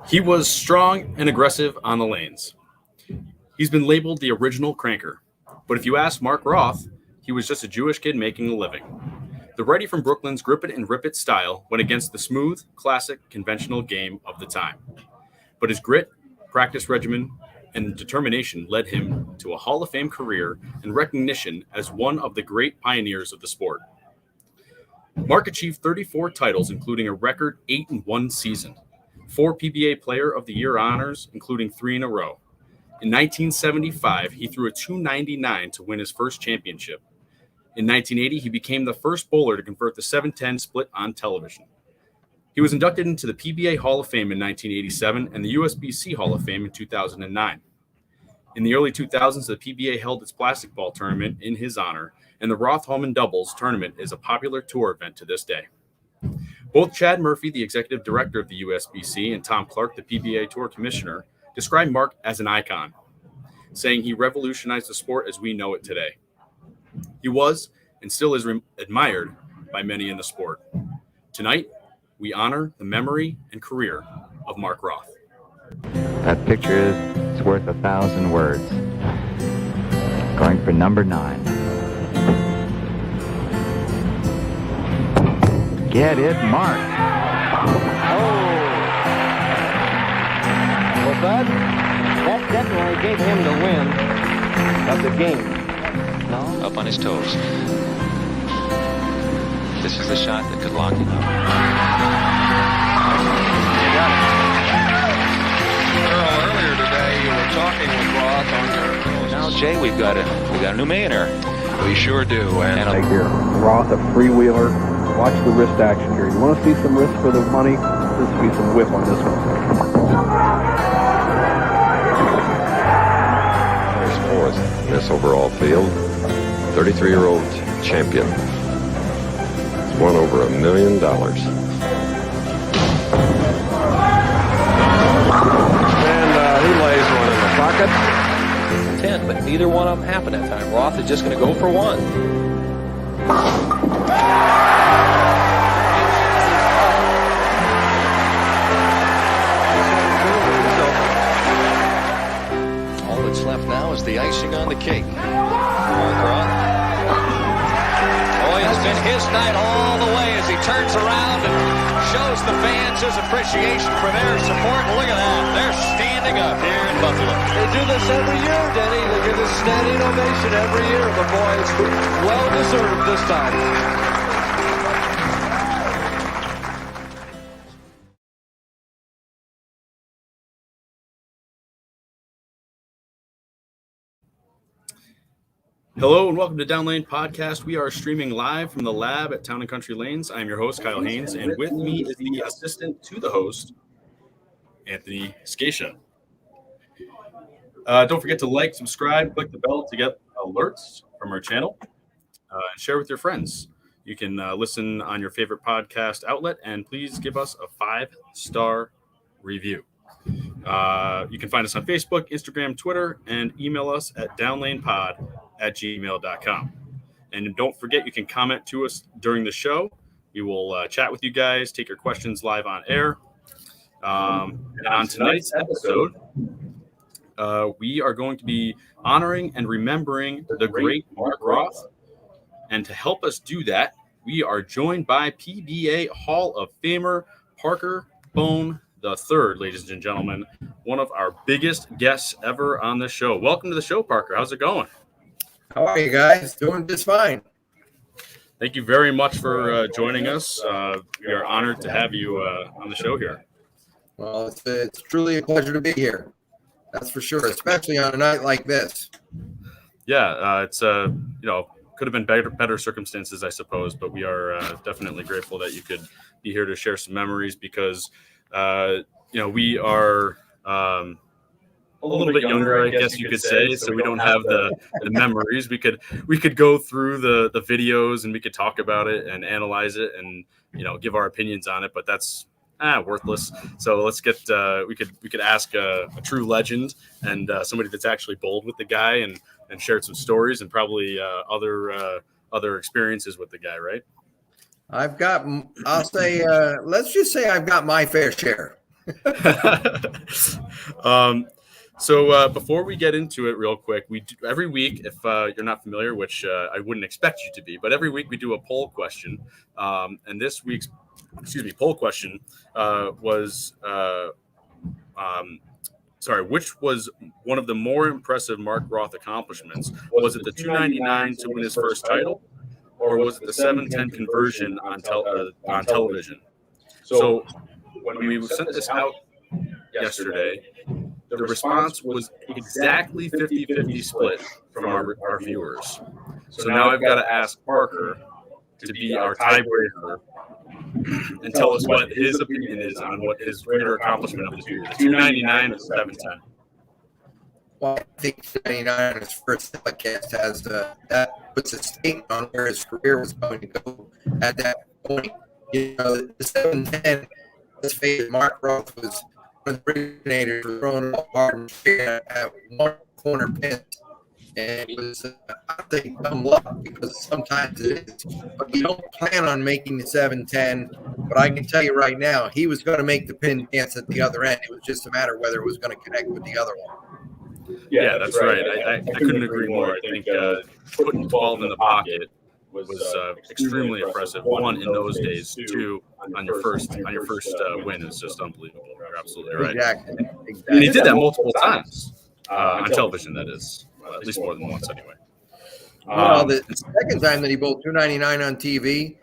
He was strong and aggressive on the lanes. He's been labeled the original cranker. But if you ask Mark Roth, he was just a Jewish kid making a living. The righty from Brooklyn's grip it and rip it style went against the smooth, classic, conventional game of the time. But his grit, practice regimen, and determination led him to a Hall of Fame career and recognition as one of the great pioneers of the sport. Mark achieved 34 titles, including a record 8 in one season, 4 PBA Player of the Year honors, including 3 in a row. In 1975, he threw a .299 to win his first championship. In 1980, he became the first bowler to convert the 7-10 split on television. He was inducted into the PBA Hall of Fame in 1987 and the USBC Hall of Fame in 2009. In the early 2000s, the PBA held its plastic ball tournament in his honor, and the Roth-Holman Doubles tournament is a popular tour event to this day. Both Chad Murphy, the executive director of the USBC, and Tom Clark, the PBA Tour commissioner, described Mark as an icon, saying he revolutionized the sport as we know it today. He was and still is admired by many in the sport. Tonight, we honor the memory and career of Mark Roth. That picture is worth 1,000 words. Going for number 9. Get it, Mark. Well, Bud, that definitely gave him the win of the game. No? Up on his toes. This is the shot that could lock it up. You got it. Earl, earlier today you were talking with Roth on your... Now, Jay, we got a new millionaire. We sure do. And right here, Roth, a freewheeler. Watch the wrist action here. You want to see some wrist for the money? This will be some whip on this one. There's fourth in this overall field. 33-year-old champion. He's won over $1 million. And he lays one in the pocket. 10, but neither one of them happened that time. Roth is just going to go for one. All that's left now is the icing on the cake. Mark Roth. Oh, it's been his night all the way as he turns around and shows the fans his appreciation for their support. Look at that. They're standing up here in Buffalo. They do this every year, Denny. They give this standing ovation every year. But boy, it's well deserved this time. Hello and welcome to Down Lane Podcast. We are streaming live from the lab at Town and Country Lanes. I'm your host, Kyle Haines, and with me is the assistant to the host, Anthony Scaccia. Don't forget to like, subscribe, click the bell to get alerts from our channel, and share with your friends. You can listen on your favorite podcast outlet, and please give us a 5-star review. You can find us on Facebook, Instagram, Twitter, and email us at downlanepod@gmail.com. And don't forget, you can comment to us during the show. We will chat with you guys, take your questions live on air. And on tonight's episode, we are going to be honoring and remembering the great Mark Roth. And to help us do that, we are joined by PBA Hall of Famer Parker Bohn the third, ladies and gentlemen, one of our biggest guests ever on the show. Welcome to the show, Parker. How's it going? How are you guys? Doing just fine. Thank you very much for joining us. We are honored to have you on the show here. Well, it's truly a pleasure to be here. That's for sure, especially on a night like this. Yeah, it's could have been better circumstances, I suppose, but we are definitely grateful that you could be here to share some memories because we are a little bit younger, I guess you could say, so we don't have the memories. We could go through the videos and we could talk about it and analyze it and give our opinions on it, but that's worthless. So let's get we could ask a true legend and somebody that's actually bowled with the guy and shared some stories and probably other experiences with the guy, right? I'll say, let's just say I've got my fair share. So before we get into it real quick, we do, every week, if you're not familiar, which I wouldn't expect you to be, but every week we do a poll question. And this week's, poll question was, which was one of the more impressive Mark Roth accomplishments? Was it the 299 to win his first title, or was it the 710 conversion on television? So when we sent this out yesterday, the response was exactly 50-50 split from our viewers. So now I've got to ask Parker to be our tiebreaker and tell us what his opinion is on what his greater accomplishment of the 2 years, the 299 or the 710. Well, I think 299 on his first telecast has that puts a statement on where his career was going to go at that point. You know, the 710, let's face it, Mark Roth was one of the originators for throwing up hard and straight at one corner pin. And it was, I think, dumb luck because sometimes it is. But you don't plan on making the 710. But I can tell you right now, he was going to make the pin dance at the other end. It was just a matter of whether it was going to connect with the other one. Yeah, that's right. I couldn't agree more. I think putting 12 in the pocket was extremely impressive. One, in those days. Two, on your first win is just unbelievable. You're absolutely right. Exactly. And he did that multiple times on television. That is, at least more than once, anyway. Well, the second time that he bowled 299 on TV,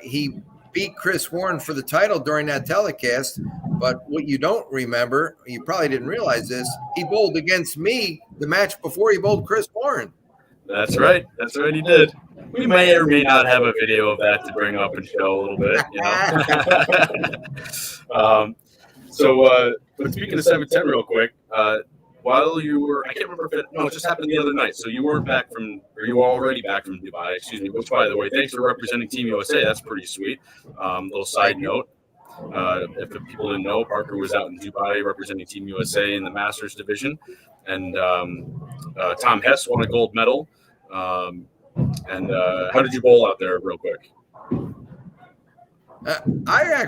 he beat Chris Warren for the title during that telecast. But what you don't remember, you probably didn't realize this, he bowled against me the match before he bowled Chris Warren. That's right. That's right. He did. We may or may not have a video of that to bring up and show a little bit. You know? But speaking of 710 real quick, while you were, I can't remember if it just happened the other night. So you weren't back from, or you were already back from Dubai, excuse me, which, by the way, thanks for representing Team USA. That's pretty sweet. Little side note. If the people didn't know, Parker was out in Dubai representing Team USA in the Masters division. And Tom Hess won a gold medal. How did you bowl out there real quick? I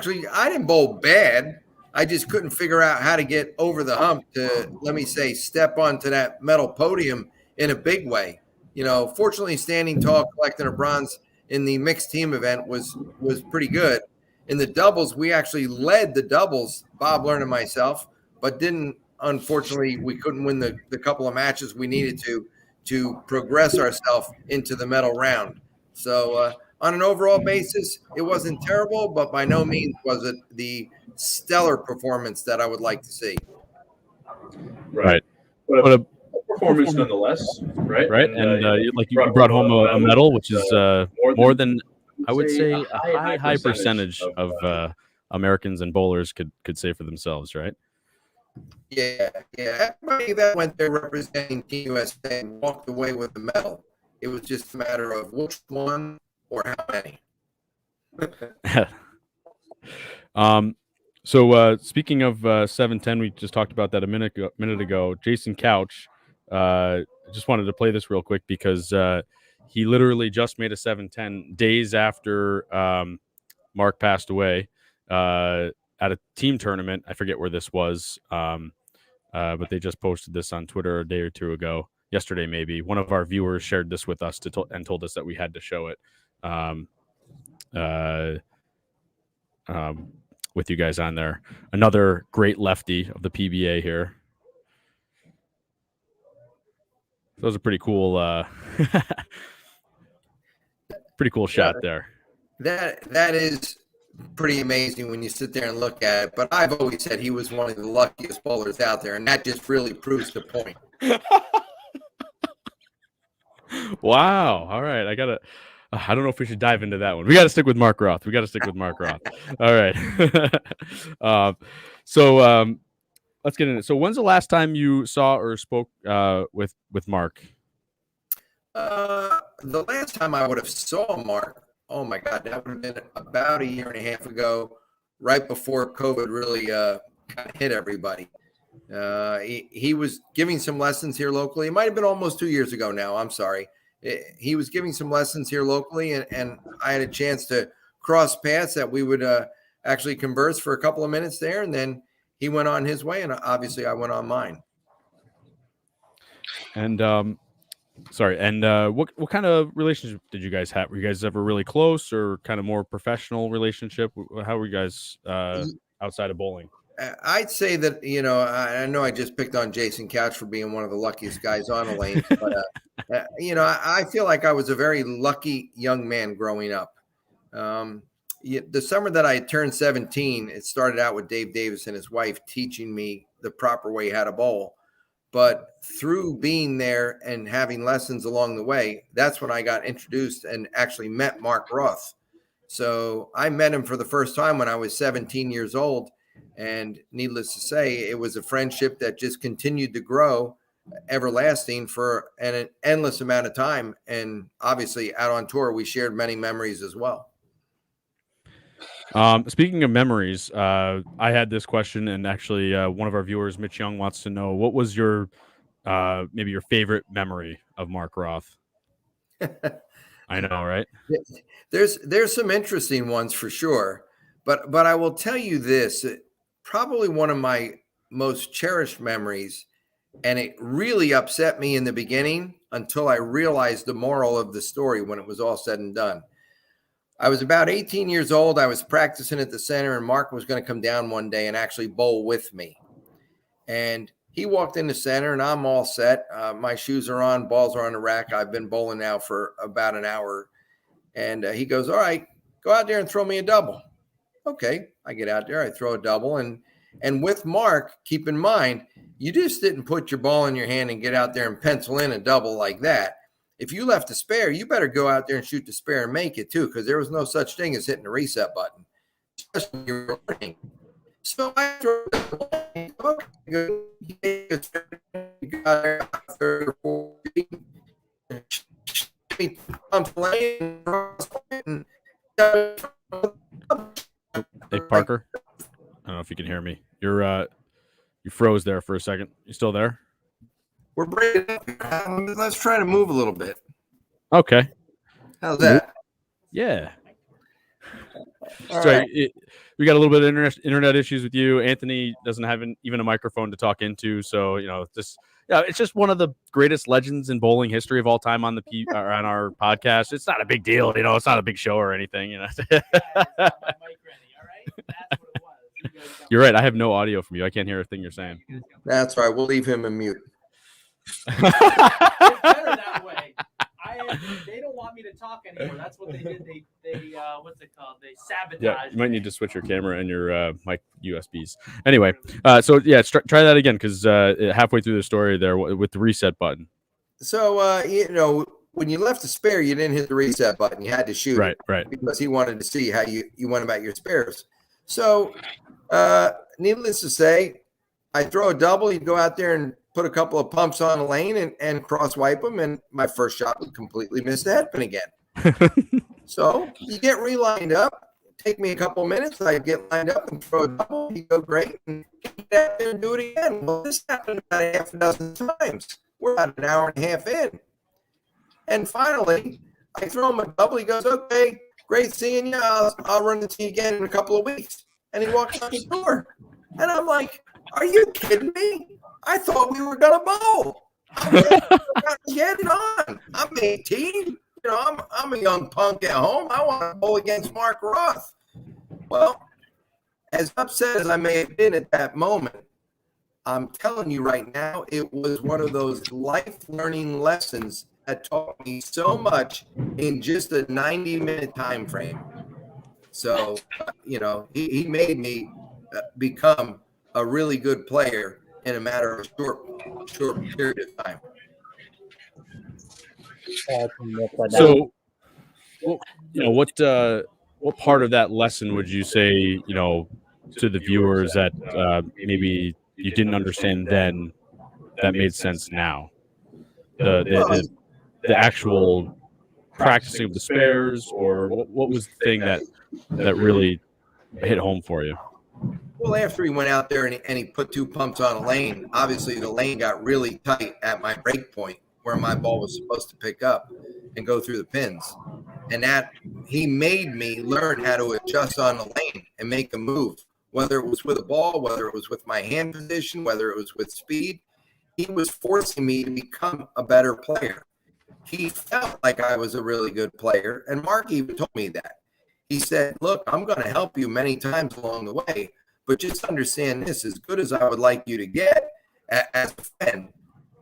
didn't bowl bad. I just couldn't figure out how to get over the hump to, let me say, step onto that medal podium in a big way. You know, fortunately, standing tall, collecting a bronze in the mixed team event was pretty good. In the doubles, we actually led the doubles, Bob Learn and myself, but unfortunately, we couldn't win the couple of matches we needed to progress ourselves into the medal round. So on an overall basis, it wasn't terrible, but by no means was it the stellar performance that I would like to see. Right. But a performance nonetheless, right? Right. And you brought home a medal, which is more than, I would say, a high percentage of Americans and bowlers could say for themselves, right? Yeah. Everybody that went there representing Team USA walked away with the medal. It was just a matter of which one or how many. So speaking of 710, we just talked about that a minute ago. Jason Couch, just wanted to play this real quick because he literally just made a 710 days after Mark passed away at a team tournament. I forget where this was, but they just posted this on Twitter a day or two ago. Yesterday, maybe. One of our viewers shared this with us and told us that we had to show it with you guys on there. Another great lefty of the PBA here. That was a pretty cool pretty cool shot there. That is pretty amazing when you sit there and look at it. But I've always said he was one of the luckiest bowlers out there, and that just really proves the point. Wow. All right. I don't know if we should dive into that one. We got to stick with Mark Roth. All right. So let's get into it. So when's the last time you saw or spoke with Mark? The last time I would have saw Mark, oh my God, that would have been about a year and a half ago, right before COVID really kind of hit everybody. He was giving some lessons here locally. It might have been almost 2 years ago now. I'm sorry. He was giving some lessons here locally, and I had a chance to cross paths that we would actually converse for a couple of minutes there, and then he went on his way, and obviously I went on mine. And what kind of relationship did you guys have? Were you guys ever really close, or kind of more professional relationship? How were you guys outside of bowling? I'd say that, I know I just picked on Jason Couch for being one of the luckiest guys on the lane, but I feel like I was a very lucky young man growing up. The summer that I turned 17, it started out with Dave Davis and his wife teaching me the proper way how to bowl. But through being there and having lessons along the way, that's when I got introduced and actually met Mark Roth. So I met him for the first time when I was 17 years old. And needless to say, it was a friendship that just continued to grow, everlasting for an endless amount of time. And obviously out on tour, we shared many memories as well. Speaking of memories, I had this question, and actually one of our viewers, Mitch Young, wants to know, what was your maybe your favorite memory of Mark Roth? I know, right? There's some interesting ones for sure, but I will tell you this, probably one of my most cherished memories, and it really upset me in the beginning until I realized the moral of the story when it was all said and done. I was about 18 years old. I was practicing at the center, and Mark was going to come down one day and actually bowl with me. And he walked in the center, and I'm all set. My shoes are on, balls are on the rack. I've been bowling now for about an hour. And he goes, all right, go out there and throw me a double. Okay, I get out there, I throw a double. And with Mark, keep in mind, you just didn't put your ball in your hand and get out there and pencil in a double like that. If you left a spare, you better go out there and shoot the spare and make it too, because there was no such thing as hitting the reset button, especially when you're learning. So I throw Hey, Parker, I don't know if you can hear me. You froze there for a second. You still there? We're breaking up. Let's try to move a little bit. Okay. How's that? Yeah. All So right. we got a little bit of internet issues with you. Anthony doesn't have even a microphone to talk into, so it's just one of the greatest legends in bowling history of all time on on our podcast. It's not a big deal, it's not a big show or anything, You're right. I have no audio from you. I can't hear a thing you're saying. That's right. We'll leave him in mute. It's better that way. They don't want me to talk anymore. That's what they did. They what's it called? They sabotaged. Yeah, you might need to switch your camera and your mic USBs. Anyway, try that again, because halfway through the story there with the reset button. So when you left the spare, you didn't hit the reset button. You had to shoot it, right, because he wanted to see how you went about your spares. So, needless to say, I throw a double. You go out there and put a couple of pumps on the lane and cross wipe them, and my first shot would completely miss the headpin again. So you get relined up. Take me a couple of minutes. I get lined up and throw a double. You go great, and get out there and do it again. Well, this happened about a half a dozen times. We're about an hour and a half in, and finally, I throw him a double. He goes, "Okay, great seeing you. I'll run into you again in a couple of weeks." And he walks out the door, and I'm like, "Are you kidding me? I thought we were gonna bowl. Get it on. I'm 18. I'm a young punk at home. I want to bowl against Mark Roth." Well, as upset as I may have been at that moment, I'm telling you right now, it was one of those life learning lessons that taught me so much in just a 90-minute time frame. So, he made me become a really good player in a matter of a short period of time. So, what part of that lesson would you say, to the viewers that maybe you didn't understand then that made sense now? The actual practicing of the spares, or what was the thing that really hit home for you? Well, after he went out there and he put two pumps on a lane, obviously the lane got really tight at my break point where my ball was supposed to pick up and go through the pins. And that he made me learn how to adjust on the lane and make a move, whether it was with a ball, whether it was with my hand position, whether it was with speed. He was forcing me to become a better player. He felt like I was a really good player. And Mark even told me that. He said, look, I'm going to help you many times along the way, but just understand this, as good as I would like you to get as a friend,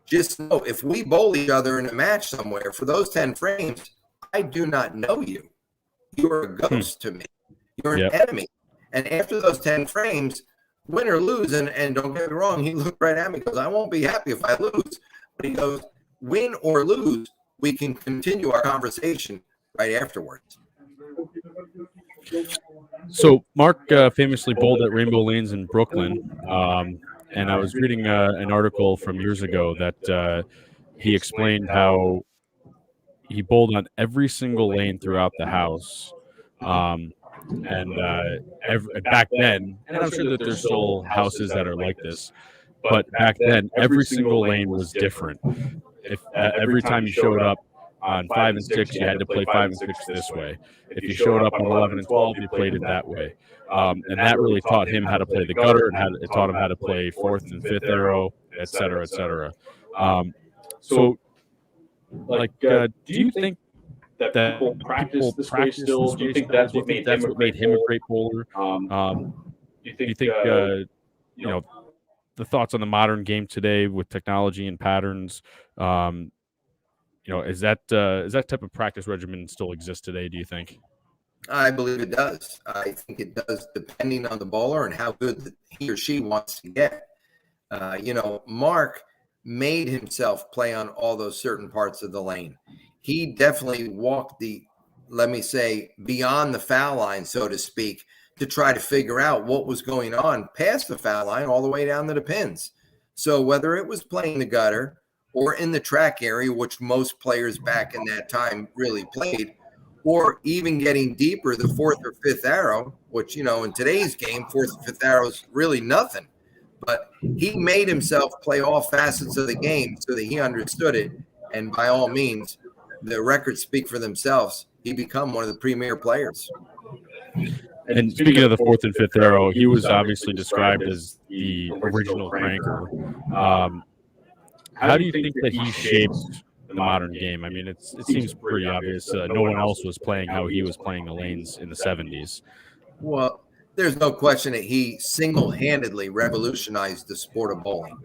just know if we bowl each other in a match somewhere for those 10 frames, I do not know you. You're a ghost to me. You're an enemy. And after those 10 frames, win or lose, and don't get me wrong, he looked right at me and goes, I won't be happy if I lose. But he goes, win or lose, we can continue our conversation right afterwards. So Mark famously bowled at Rainbow Lanes in Brooklyn, and I was reading an article from years ago that he explained how he bowled on every single lane throughout the house. Back then, and I'm sure that there's still houses that are like this, but back then, every single lane was different. If every time you showed up on 5 and 6, you had to play 5 and 6 this way. If you showed up on 11 and 12, you played it that way. And that really taught him how to play the gutter, and it taught him how to play 4th and 5th arrow, et cetera, et cetera. So, do you think that people practice this way still? Do you think that's what made him a great bowler? Do you think the thoughts on the modern game today with technology and patterns, is that type of practice regimen still exists today, do you think? I believe it does. I think it does, depending on the bowler and how good he or she wants to get. Mark made himself play on all those certain parts of the lane. He definitely walked let me say, beyond the foul line, so to speak, to try to figure out what was going on past the foul line all the way down to the pins. So whether it was playing the gutter or in the track area, which most players back in that time really played, or even getting deeper, the 4th or 5th arrow, which, in today's game, 4th or 5th arrow is really nothing. But he made himself play all facets of the game so that he understood it. And by all means, the records speak for themselves. He become one of the premier players. And speaking of the 4th and 5th arrow, he was obviously described as the original cranker. How do you think that he shaped the modern game? I mean, it seems pretty obvious. No one else was playing how he was playing the lanes in the 70s. Well, there's no question that he single-handedly revolutionized the sport of bowling.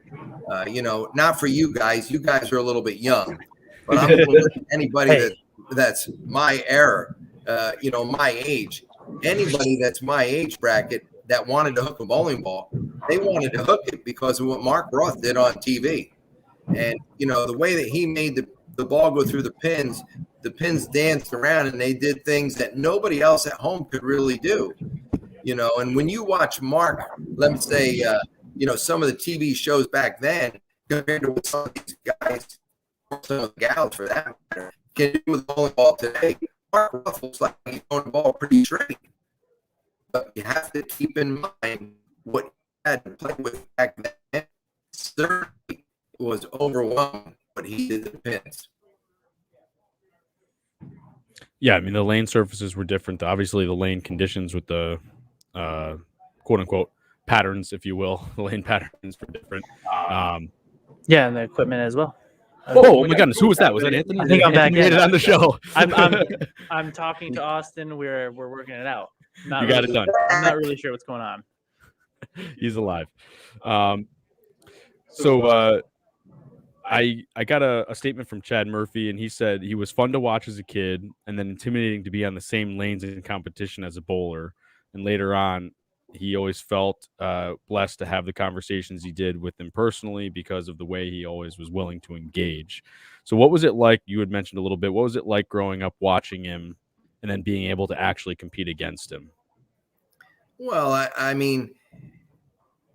Not for you guys. You guys are a little bit young. But I'm going to look at anybody that's my era, my age. Anybody that's my age bracket that wanted to hook a bowling ball, they wanted to hook it because of what Mark Roth did on TV. And, the way that he made the ball go through the pins danced around, and they did things that nobody else at home could really do. And when you watch Mark, let me say, some of the TV shows back then compared to what some of these guys, some of the gals for that matter, can do with the bowling ball today, Mark Roth looks like he's throwing the ball pretty straight. But you have to keep in mind what he had to play with back then. Certainly was overwhelming what he did to the pins. Yeah, I mean, the lane surfaces were different. Obviously, the lane conditions with the quote-unquote patterns, if you will, the lane patterns were different. And the equipment as well. Oh my goodness, who was that? Was that Anthony? I think I'm back in on the show. I'm talking to Austin. We're working it out. You got it done. I'm not really sure what's going on. He's alive. I got a statement from Chad Murphy, and he said he was fun to watch as a kid and then intimidating to be on the same lanes in competition as a bowler. And later on, he always felt blessed to have the conversations he did with him personally because of the way he always was willing to engage. So what was it like? You had mentioned a little bit. What was it like growing up watching him and then being able to actually compete against him? Well, I mean,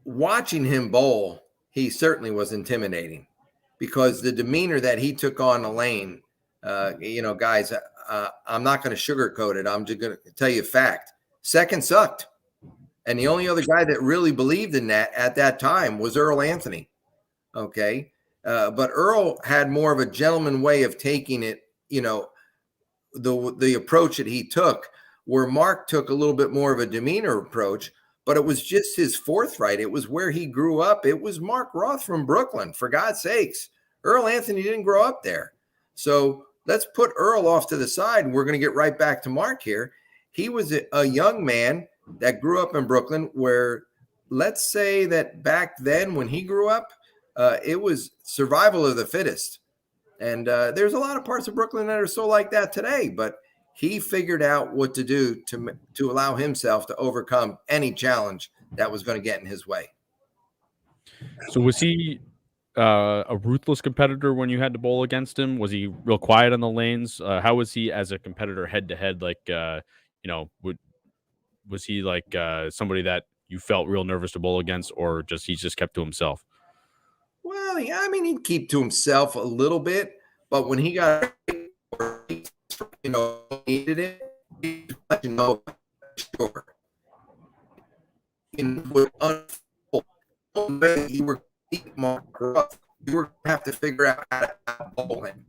watching him bowl, he certainly was intimidating because the demeanor that he took on the lane, guys, I'm not going to sugarcoat it. I'm just going to tell you a fact. Second sucked. And the only other guy that really believed in that at that time was Earl Anthony. Okay. But Earl had more of a gentleman way of taking it, the approach that he took, where Mark took a little bit more of a demeanor approach, but it was just his forthright. It was where he grew up. It was Mark Roth from Brooklyn, for God's sakes. Earl Anthony didn't grow up there. So let's put Earl off to the side, and we're going to get right back to Mark here. He was a young man that grew up in Brooklyn, where let's say that back then when he grew up, it was survival of the fittest. And there's a lot of parts of Brooklyn that are so like that today, but he figured out what to do to allow himself to overcome any challenge that was going to get in his way. So was he a ruthless competitor when you had to bowl against him? Was he real quiet on the lanes? How was he as a competitor head to head? Like, was he like somebody that you felt real nervous to bowl against, or he just kept to himself? Well, yeah, I mean, he'd keep to himself a little bit, but when he got, needed it, he'd let you know, sure. And would unfold. You were Mark Roth. You were going to have to figure out how to bowl him,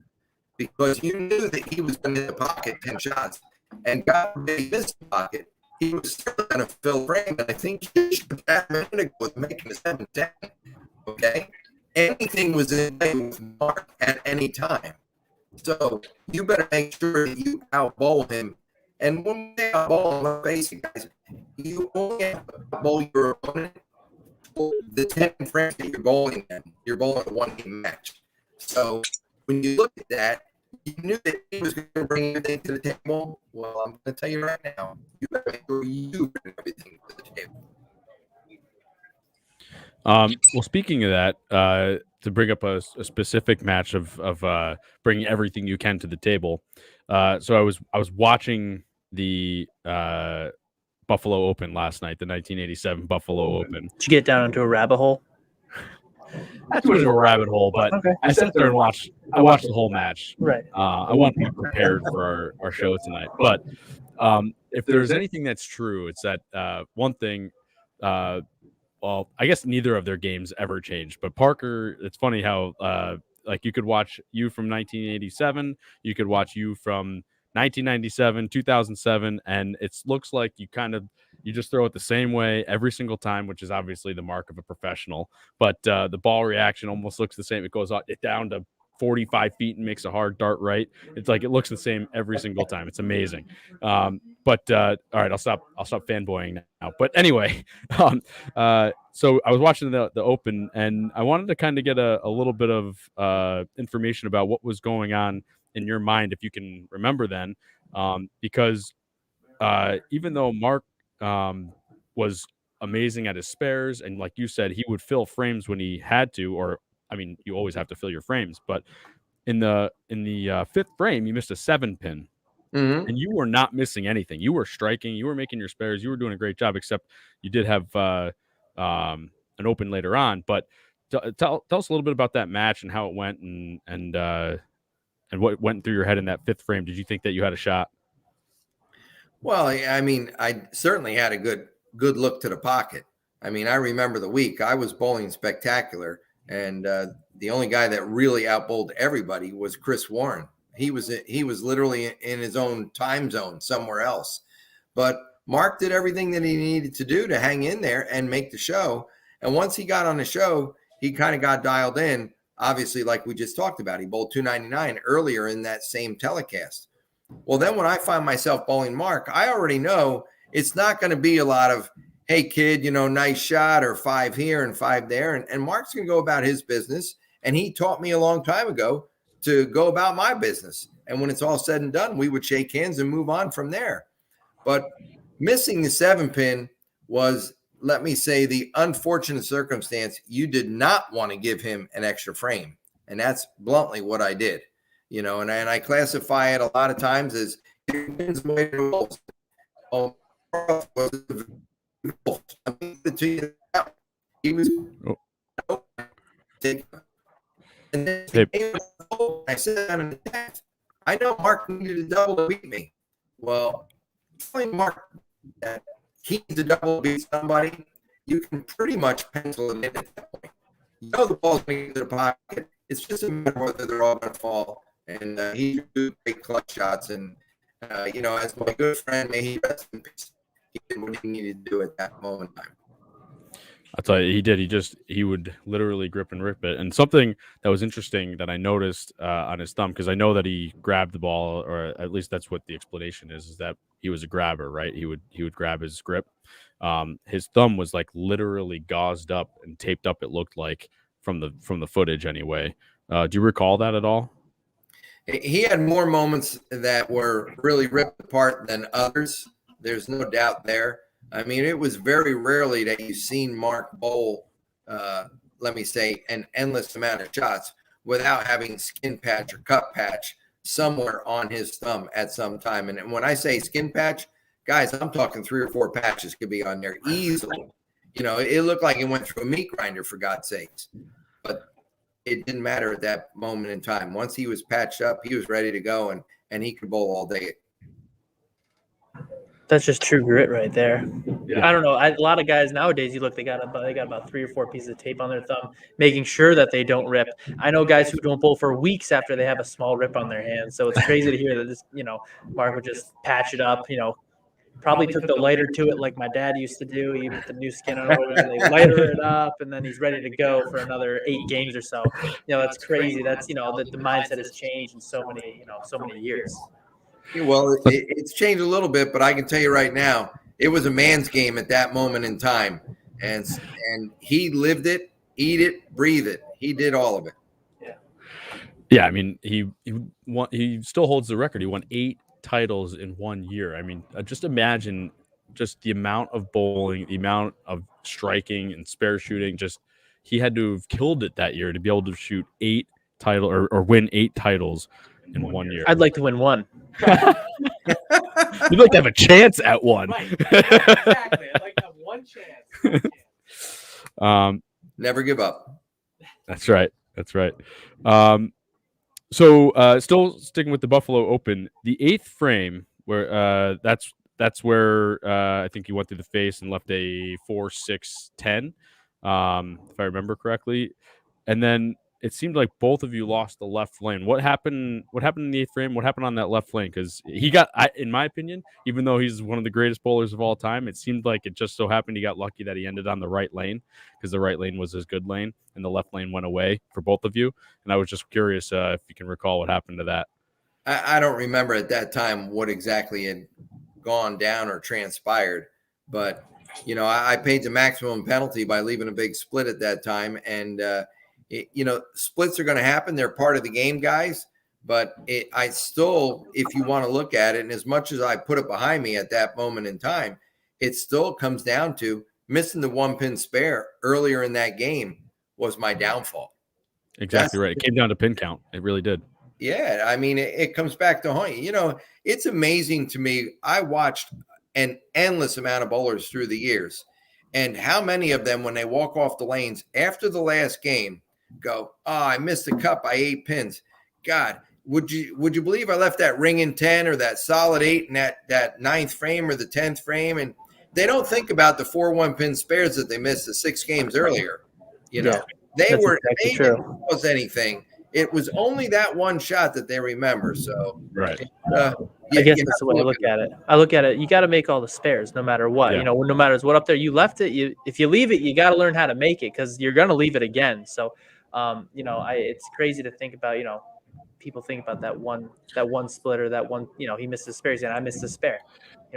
because you knew that he was going to hit the pocket 10 shots, and God forbid he missed the pocket, he was still going to fill frame. And I think he should have a minute ago with making a 7-10. Okay, anything was in play with Mark at any time. So you better make sure that you out-bowl him. And when they out-bowl him, let's face it, guys, you only have to bowl your opponent for the 10 frames that you're bowling in. You're bowling a one-game match. So when you look at that, you knew that he was going to bring everything to the table. Well, I'm going to tell you right now, you better make sure you bring everything to the table. Well, speaking of that, to bring up a specific match of bringing everything you can to the table. So I was watching the Buffalo Open last night, the 1987 Buffalo Open. Did you get down into a rabbit hole? That's much of a rabbit hole, but okay. I sat there and watched the whole match. Right. I want to be prepared for our show tonight. But if there's anything that's true, it's that one thing. Well, I guess neither of their games ever changed. But Parker, it's funny how like you could watch you from 1987, you could watch you from 1997, 2007, and it looks like you just throw it the same way every single time, which is obviously the mark of a professional. But the ball reaction almost looks the same. It goes down to 45 feet and makes a hard dart right. It's like it looks the same every single time. It's amazing. But all right, I'll stop fanboying now. But anyway, so I was watching the Open, and I wanted to kind of get a little bit of information about what was going on in your mind, if you can remember then, because even though Mark was amazing at his spares, and like you said, he would fill frames when he had to, or I mean, you always have to fill your frames, but in the fifth frame, you missed a 7-pin. Mm-hmm. And you were not missing anything. You were striking. You were making your spares. You were doing a great job, except you did have an Open later on. But tell us a little bit about that match and how it went, and what went through your head in that fifth frame. Did you think that you had a shot? Well, I mean, I certainly had a good look to the pocket. I mean, I remember the week I was bowling spectacular, and the only guy that really outbowled everybody was Chris Warren. He was literally in his own time zone somewhere else. But Mark did everything that he needed to do to hang in there and make the show. And once he got on the show, he kind of got dialed in. Obviously, like we just talked about, he bowled 299 earlier in that same telecast. Well, then when I find myself bowling Mark, I already know it's not going to be a lot of, hey, kid, nice shot, or 5 here and 5 there. And Mark's going to go about his business. And he taught me a long time ago to go about my business. And when it's all said and done, we would shake hands and move on from there. But missing the 7-pin was, let me say, the unfortunate circumstance. You did not want to give him an extra frame. And that's bluntly what I did. And I classify it a lot of times as he was and then I said, I know Mark needed a double to beat me. Well, telling Mark that he needs a double to beat somebody, you can pretty much pencil it in at that point. The ball's going to get to the pocket. It's just a matter of whether they're all going to fall. And he drew great clutch shots, and As my good friend, may he rest in peace, he did what he needed to do at that moment in time. I'll tell you, he did. He would literally grip and rip it. And something that was interesting that I noticed on his thumb, because I know that he grabbed the ball, or at least that's what the explanation is that he was a grabber, right? He would grab his grip. His thumb was like literally gauzed up and taped up. It looked like from the footage anyway. Do you recall that at all? He had more moments that were really ripped apart than others. There's no doubt there. I mean, it was very rarely that you've seen Mark bowl, let me say, an endless amount of shots without having skin patch or cut patch somewhere on his thumb at some time. And when I say skin patch, guys, I'm talking 3 or 4 patches could be on there easily. It looked like it went through a meat grinder, for God's sakes. But it didn't matter at that moment in time. Once he was patched up, he was ready to go, and he could bowl all day. That's just true grit right there. Yeah. I don't know. A lot of guys nowadays, you look, they got about 3 or 4 pieces of tape on their thumb, making sure that they don't rip. I know guys who don't bowl for weeks after they have a small rip on their hand. So it's crazy to hear that this, Mark would just patch it up. Probably took the lighter to it like my dad used to do. He put the new skin on it, and they lighter it up, and then he's ready to go for another 8 games or so. That's crazy. That's the mindset has changed in so many years. Well, it's changed a little bit, but I can tell you right now, it was a man's game at that moment in time, and he lived it, eat it, breathe it. He did all of it. Yeah. I mean, he still holds the record. He won 8 titles in 1 year. I mean, just imagine just the amount of bowling, the amount of striking and spare shooting. Just he had to have killed it that year to be able to shoot 8 title or win 8 titles in 1 year. I'd like to win 1. You'd like to have a chance at one. Right. Exactly. I'd like to have one chance. Never give up. That's right. So still sticking with the Buffalo Open, the 8th frame where that's where I think he went through the face and left a 4-6-10, if I remember correctly. And then it seemed like both of you lost the left lane. What happened in the 8th frame? What happened on that left lane? Because he got, in my opinion, even though he's one of the greatest bowlers of all time, it seemed like it just so happened he got lucky that he ended on the right lane, because the right lane was his good lane and the left lane went away for both of you. And I was just curious if you can recall what happened to that. I don't remember at that time what exactly had gone down or transpired, but I paid the maximum penalty by leaving a big split at that time, and splits are going to happen. They're part of the game, guys. But I still, if you want to look at it, and as much as I put it behind me at that moment in time, it still comes down to missing the 1-pin spare earlier in that game was my downfall. Exactly right. It came down to pin count. It really did. Yeah. I mean, it comes back to haunt you. It's amazing to me. I watched an endless amount of bowlers through the years, and how many of them, when they walk off the lanes after the last game, go, "Oh, I missed the cut by 8 pins. God, would you believe I left that ring in 10 or that solid 8 in that 9th frame or the 10th frame?" And they don't think about the 4 1-pin spares that they missed the 6 games earlier. They didn't cause anything. It was only that one shot that they remember. So right. I guess that's the way I look at it. I look at it. You got to make all the spares, no matter what. Yeah. No matter what up there. You left it. If you leave it, you got to learn how to make it, because you're gonna leave it again. So, it's crazy to think about. People think about that one split or that one. He missed the spare, and I missed the spare.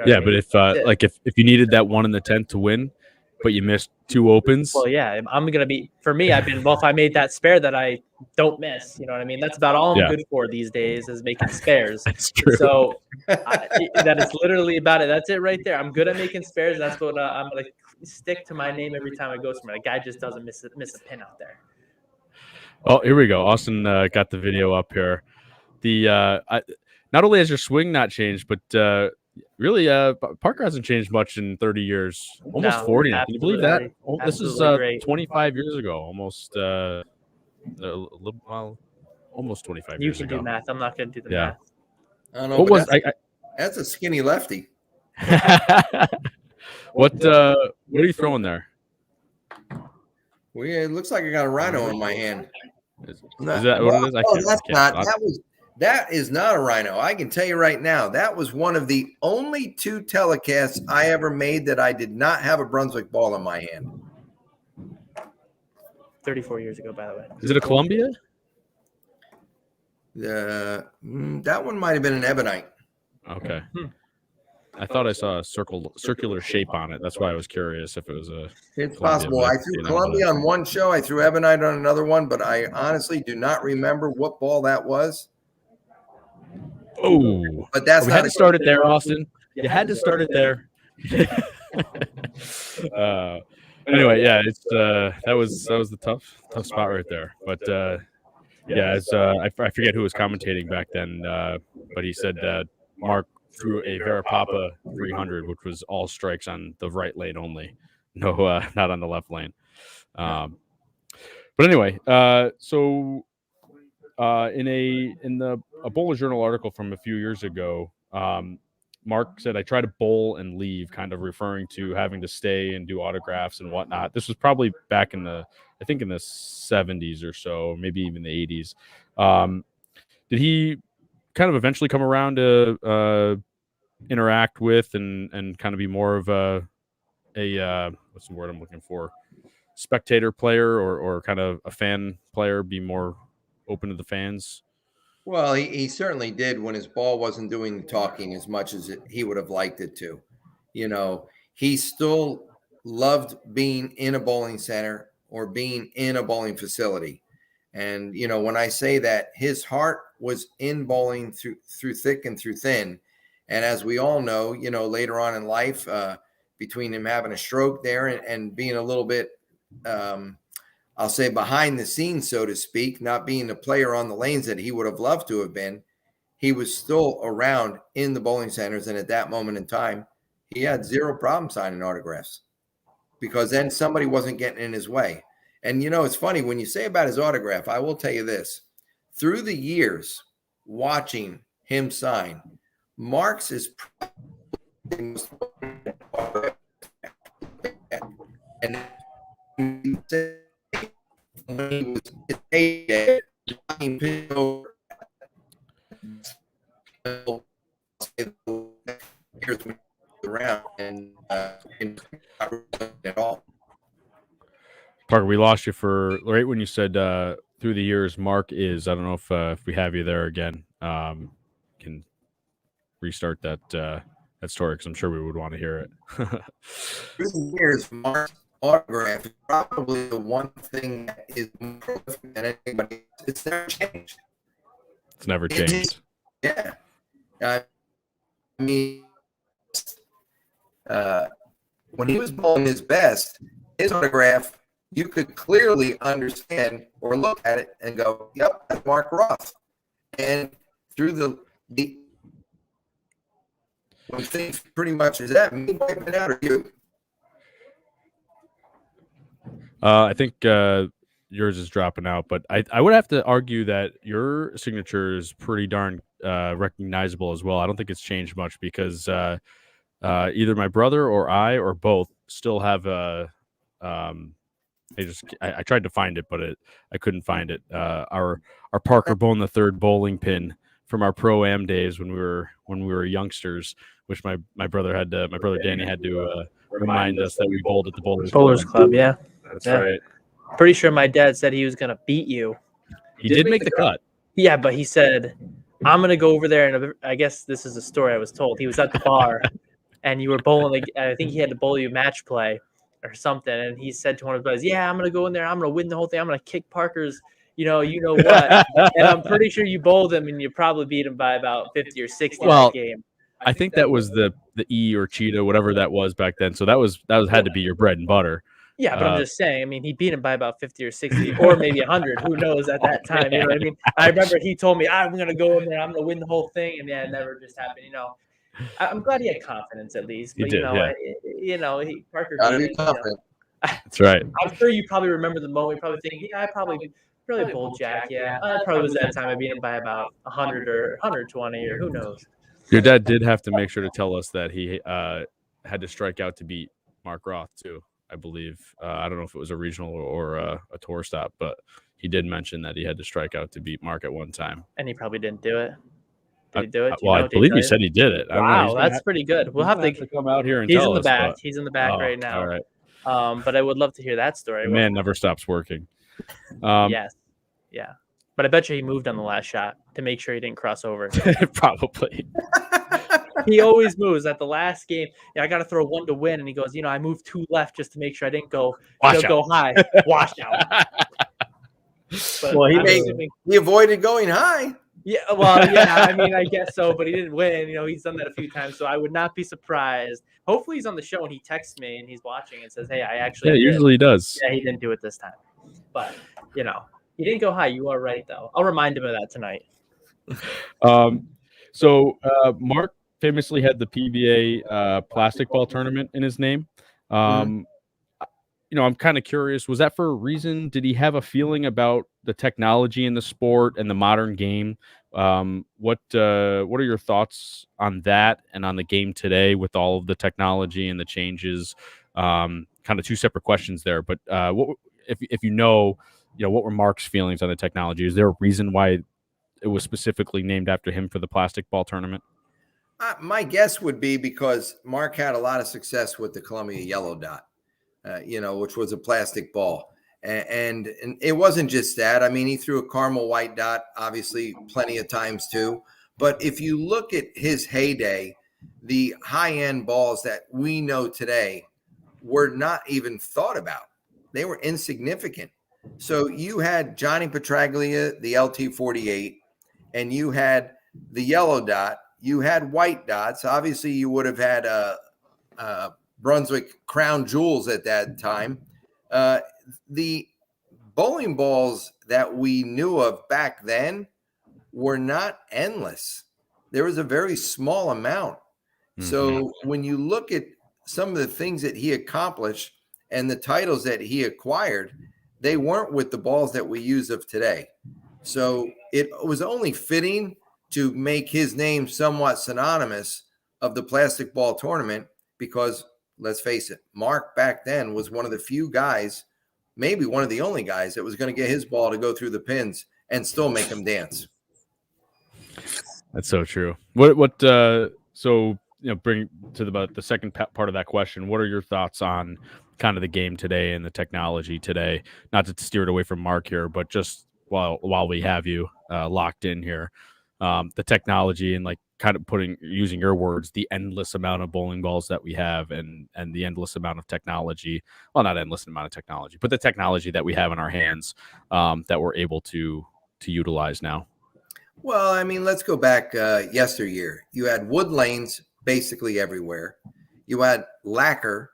Yeah, but if you needed that 1 in the 10th to win, but you missed 2 opens. Well, yeah, I'm gonna be. For me, if I made that spare that I don't miss, you know what I mean. That's about all I'm good for these days, is making spares. That's true. So that is literally about it. That's it right there. I'm good at making spares. That's what I'm gonna stick to my name every time I go somewhere. A guy just doesn't miss a pin out there. Oh, here we go. Austin got the video up here. Not only has your swing not changed, but really, Parker hasn't changed much in 30 years. Almost 40. Can you believe that? This is 25 years ago. Almost a little while. Almost 25 years ago. You can do math. I'm not going to do the math. I don't know. That's a skinny lefty. What are you throwing there? It looks like I got a rhino in my hand. Is that what it is? That's not. That is not a rhino. I can tell you right now, that was one of the only 2 telecasts I ever made that I did not have a Brunswick ball in my hand. 34 years ago, by the way. Is it a Columbia? That one might have been an ebonite. Okay. I thought I saw a circular shape on it. That's why I was curious if it was a. It's Columbia, possible. I threw Columbia on one show. I threw ebonite on another one, but I honestly do not remember what ball that was. Oh, but that's we had to start it there, Austin. You had to start it there. Anyway, yeah, it's that was the tough spot right there. But yeah, it's I forget who was commentating back then, but he said Mark threw a Verapapa 300, which was all strikes on the right lane only, no, not on the left lane. But anyway, so in a Bowler Journal article from a few years ago, Mark said, I try to bowl and leave, kind of referring to having to stay and do autographs and whatnot. This was probably back in the 70s or so, maybe even the 80s. Did he kind of eventually come around to interact with and kind of be more of a what's the word I'm looking for? Spectator player or kind of a fan player, be more open to the fans? Well, he certainly did when his ball wasn't doing the talking as much as he would have liked it to. You know, he still loved being in a bowling center or being in a bowling facility. And, you know, when I say that, his heart was in bowling through thick and through thin. And as we all know, you know, later on in life, between him having a stroke there and being a little bit, I'll say behind the scenes, so to speak, not being the player on the lanes that he would have loved to have been, he was still around in the bowling centers. And at that moment in time, he had zero problem signing autographs because then somebody wasn't getting in his way. And, you know, it's funny when you say about his autograph, I will tell you this. Through the years watching him sign, Mark's is and when he was around and at all. Parker, we lost you for right when you said through the years. Mark is. I don't know if we have you there again. Can restart that story because I'm sure we would want to hear it. Through the years, Mark's autograph is probably the one thing that is more prolific than anybody. It's never changed. It's never changed. Yeah. I mean, when he was bowling his best, his autograph, you could clearly understand or look at it and go, yep, that's Mark Roth. And through the one thing pretty much is that me wiping out or you? I think yours is dropping out, but I would have to argue that your signature is pretty darn recognizable as well. I don't think it's changed much because either my brother or I or both still have a I tried to find it, but I couldn't find it. Our Parker Bohn the third bowling pin from our pro-am days when we were youngsters, which my brother Danny had to remind us that we bowled at the Bowlers Club. Yeah, that's right. Pretty sure my dad said he was gonna beat you. He did make the cut. Yeah, but he said, I'm gonna go over there, and I guess this is a story I was told. He was at the bar, and you were bowling. I think he had to bowl you match play or something, and he said to one of his buddies, "Yeah, I'm gonna go in there. I'm gonna win the whole thing. I'm gonna kick Parker's, you know what." And I'm pretty sure you bowled him, and you probably beat him by about 50 or 60 in that game. I think that was the E or Cheetah, whatever that was back then. So that had to be your bread and butter. Yeah, but I'm just saying. I mean, he beat him by about 50 or 60, or maybe 100. Who knows at that time? You know what I mean? I remember he told me, "I'm gonna go in there. I'm gonna win the whole thing," and yeah, it never just happened. You know, I'm glad he had confidence at least. But he did, Parker. That's right. I'm sure you probably remember the moment. You probably think, "Yeah, I probably bowled Jack. Yeah, probably was that time I beat him by about 100 or 120 or who knows." Your dad did have to make sure to tell us that he had to strike out to beat Mark Roth too. I believe. I don't know if it was a regional or a tour stop, but he did mention that he had to strike out to beat Mark at one time. And he probably didn't do it. Did he do it? Well, I believe he said he did it. I don't know. Wow, that's pretty good. We'll have to come out here and he's tell in the us. back. But, He's in the back right now. All right. But I would love to hear that story. The man never stops working. Yes. Yeah. But I bet you he moved on the last shot to make sure he didn't cross over. Probably. He always moves at the last game. Yeah, I got to throw one to win. And he goes, I moved 2 left just to make sure I didn't go high. Wash out. But Well, he avoided going high. Yeah, well, yeah, I mean, I guess so, but he didn't win. He's done that a few times, so I would not be surprised. Hopefully, he's on the show and he texts me and he's watching and says, "Hey, I actually." Yeah, usually he does. Yeah, he didn't do it this time, but he didn't go high. You are right, though. I'll remind him of that tonight. So Mark famously had the PBA plastic ball tournament in his name. I'm kind of curious. Was that for a reason? Did he have a feeling about the technology in the sport and the modern game? What are your thoughts on that and on the game today with all of the technology and the changes? Kind of 2 separate questions there. But if what were Mark's feelings on the technology? Is there a reason why it was specifically named after him for the plastic ball tournament? My guess would be because Mark had a lot of success with the Columbia Yellow Dot. Which was a plastic ball. And it wasn't just that. I mean, he threw a caramel white dot, obviously, plenty of times too. But if you look at his heyday, the high-end balls that we know today were not even thought about. They were insignificant. So you had Johnny Petraglia, the LT-48, and you had the yellow dot. You had white dots. Obviously, you would have had Brunswick Crown Jewels at that time. The bowling balls that we knew of back then were not endless. There was a very small amount. So when you look at some of the things that he accomplished and the titles that he acquired, they weren't with the balls that we use of today. So it was only fitting to make his name somewhat synonymous of the plastic ball tournament because, let's face it, Mark back then was one of the few guys, maybe one of the only guys that was going to get his ball to go through the pins and still make him dance. That's so true. Bring to the second part of that question. What are your thoughts on kind of the game today and the technology today? Not to steer it away from Mark here, but just while we have you locked in here, the technology and kind of using your words, the endless amount of bowling balls that we have and the endless amount of technology. Well, not endless amount of technology, but the technology that we have in our hands that we're able to utilize now. Well, I mean, let's go back yesteryear. You had wood lanes basically everywhere. You had lacquer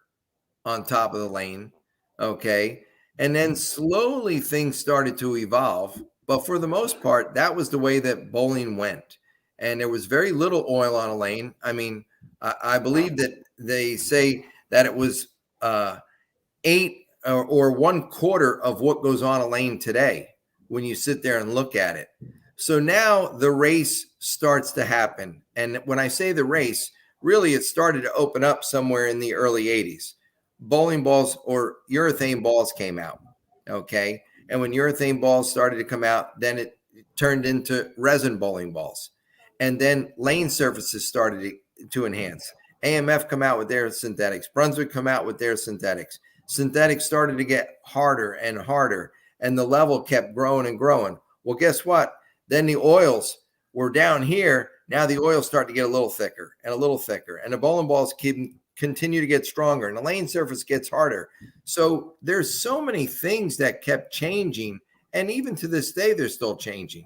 on top of the lane. Okay. And then slowly things started to evolve. But for the most part, that was the way that bowling went. And there was very little oil on a lane. I mean, I believe that they say that it was 8 or 1/4 of what goes on a lane today when you sit there and look at it. So now the race starts to happen. And when I say the race, really it started to open up somewhere in the early 80s. Bowling balls or urethane balls came out. Okay. And when urethane balls started to come out, then it turned into resin bowling balls. And then lane surfaces started to enhance. AMF come out with their synthetics. Brunswick come out with their synthetics. Synthetics started to get harder and harder, and the level kept growing and growing. Well, guess what? Then the oils were down here. Now the oils start to get a little thicker and a little thicker, and the bowling balls continue to get stronger, and the lane surface gets harder. So there's so many things that kept changing, and even to this day, they're still changing.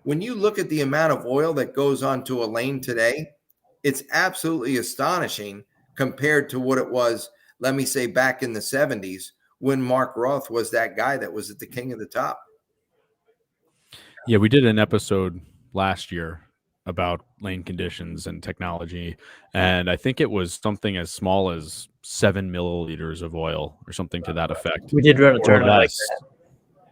When you look at the amount of oil that goes onto a lane today, it's absolutely astonishing compared to what it was, let me say, back in the 70s when Mark Roth was that guy that was at the king of the top. Yeah, we did an episode last year about lane conditions and technology, and I think it was something as small as 7 milliliters of oil or something to that effect. We did run a tournament like that.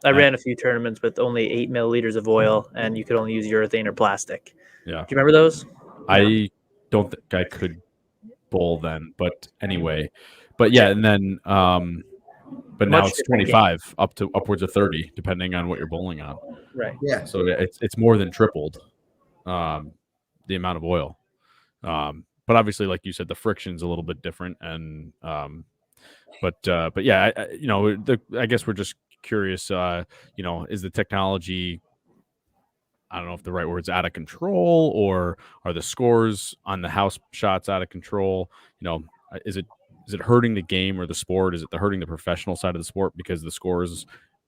I ran a few tournaments with only 8 milliliters of oil, and you could only use urethane or plastic. Yeah. Do you remember those? I don't think I could bowl then, but anyway. But yeah, and then but now Much it's different game. 25 up to upwards of 30, depending on what you're bowling on. Right. Yeah. So it's more than tripled the amount of oil. But obviously, like you said, the friction's a little bit different, and but yeah, I guess we're just curious. Is the technology, I don't know if the right word's out of control, or are the scores on the house shots out of control? Is it hurting the game or the sport? Is it hurting the professional side of the sport because the scores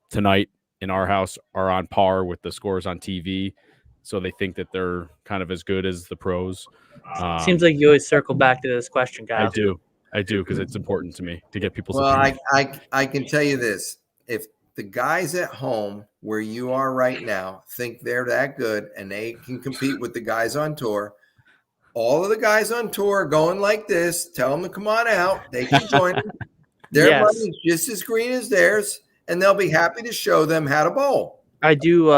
tonight in our house are on par with the scores on TV, so they think that they're kind of as good as the pros? Seems like you always circle back to this question, Kyle. I do, because it's important to me to get people's Well, opinion. I can tell you this: if the guys at home where you are right now think they're that good and they can compete with the guys on tour, all of the guys on tour are going like this. Tell them to come on out. They can join them. Their Yes. money's just as green as theirs, and they'll be happy to show them how to bowl. I do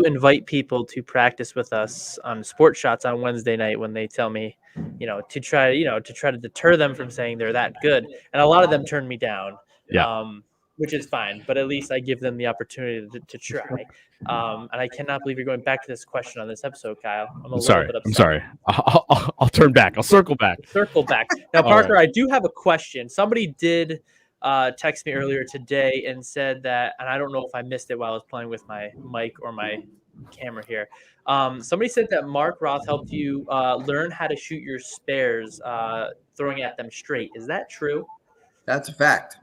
invite people to practice with us on sport shots on Wednesday night when they tell me, to try to deter them from saying they're that good. And a lot of them turn me down. Yeah. Which is fine, but at least I give them the opportunity to try. And I cannot believe you're going back to this question on this episode, Kyle. I'm sorry. bit upset. I'm sorry. I'll turn back. I'll circle back. Circle back. Now, Parker, I do have a question. Somebody did text me earlier today and said that, and I don't know if I missed it while I was playing with my mic or my camera here. Somebody said that Mark Roth helped you learn how to shoot your spares, throwing at them straight. Is that true? That's a fact.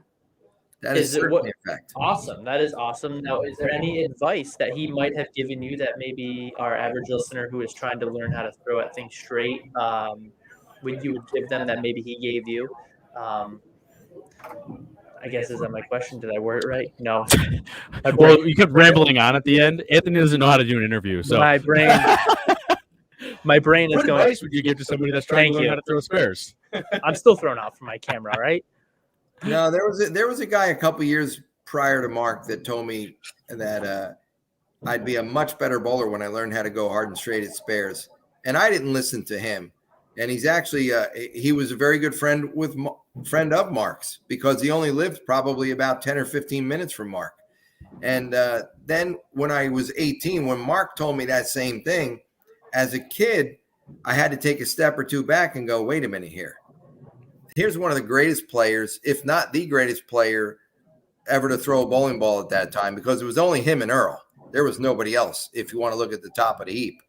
That is certainly a fact. Awesome. That is awesome. Now, is there any advice that he might have given you that maybe our average listener who is trying to learn how to throw at things straight, would give them that maybe he gave you? I guess, is that my question? Did I word it right? No. Well, you kept rambling on at the end. Anthony doesn't know how to do an interview, so my brain is what going. advice would you give to somebody that's trying to learn how to throw spares? I'm still thrown off from my camera, right? No, there was a guy a couple years prior to Mark that told me that I'd be a much better bowler when I learned how to go hard and straight at spares, and I didn't listen to him. And he's actually he was a very good friend of Mark's, because he only lived probably about 10 or 15 minutes from Mark. And then when I was 18, when Mark told me that same thing, as a kid, I had to take a step or two back and go, wait a minute here. Here's one of the greatest players, if not the greatest player ever to throw a bowling ball at that time, because it was only him and Earl. There was nobody else, if you want to look at the top of the heap.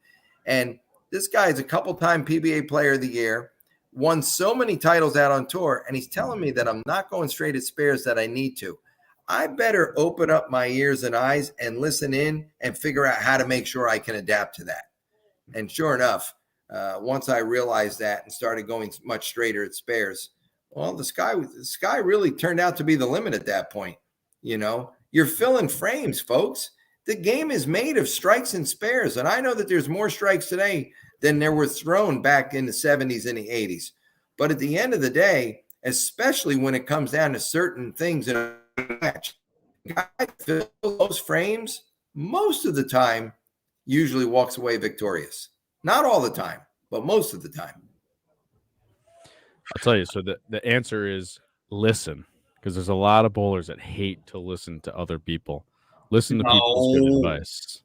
And this guy is a couple-time PBA Player of the Year, won so many titles out on tour, and he's telling me that I'm not going straight at spares that I need to. I better open up my ears and eyes and listen in and figure out how to make sure I can adapt to that. And sure enough, once I realized that and started going much straighter at spares, well, the sky really turned out to be the limit at that point. You're filling frames, folks. The game is made of strikes and spares. And I know that there's more strikes today than there were thrown back in the 70s and the 80s. But at the end of the day, especially when it comes down to certain things in a match, guy fills those frames most of the time, usually walks away victorious. Not all the time, but most of the time. I'll tell you. So the answer is listen, because there's a lot of bowlers that hate to listen to other people. Listen to people's good advice.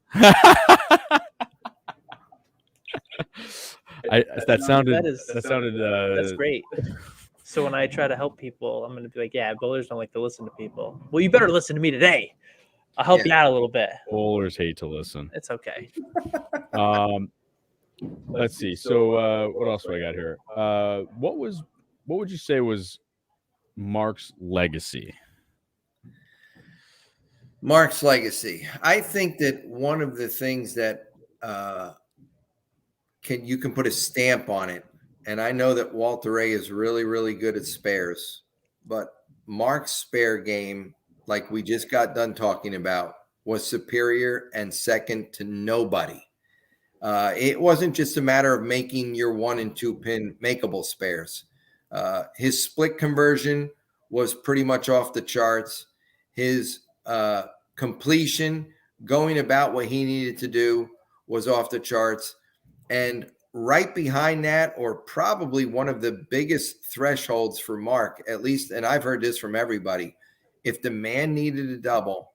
That's great. So when I try to help people, I'm going to be like, yeah, bowlers don't like to listen to people. Well, you better listen to me today. I'll help you out a little bit. Bowlers hate to listen. It's okay. Let's see. So what else do I got here? What would you say was Mark's legacy? Mark's legacy. I think that one of the things that you can put a stamp on it, and I know that Walter Ray is really, really good at spares, but Mark's spare game, like we just got done talking about, was superior and second to nobody. It wasn't just a matter of making your 1 and 2 pin makeable spares. His split conversion was pretty much off the charts. His completion, going about what he needed to do, was off the charts. And right behind that, or probably one of the biggest thresholds for Mark, at least, and I've heard this from everybody, if the man needed a double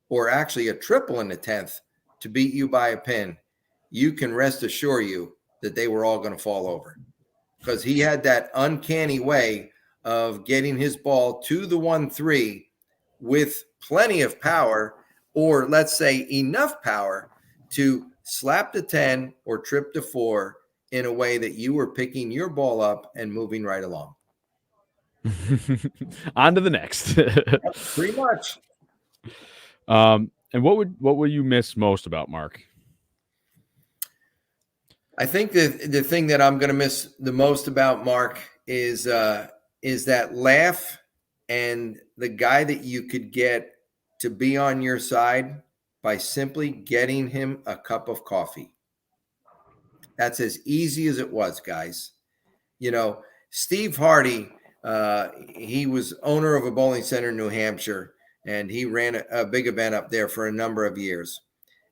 or actually a triple in the 10th to beat you by a pin, you can rest assure you that they were all going to fall over, because he had that uncanny way of getting his ball to the 1-3 with plenty of power, or let's say enough power to slap the 10 or trip the 4 in a way that you were picking your ball up and moving right along. On to the next. Pretty much. And what would you miss most about Mark? I think that the thing that I'm going to miss the most about Mark is that laugh and the guy that you could get to be on your side by simply getting him a cup of coffee. That's as easy as it was, guys. You know, Steve Hardy, he was owner of a bowling center in New Hampshire, and he ran a big event up there for a number of years.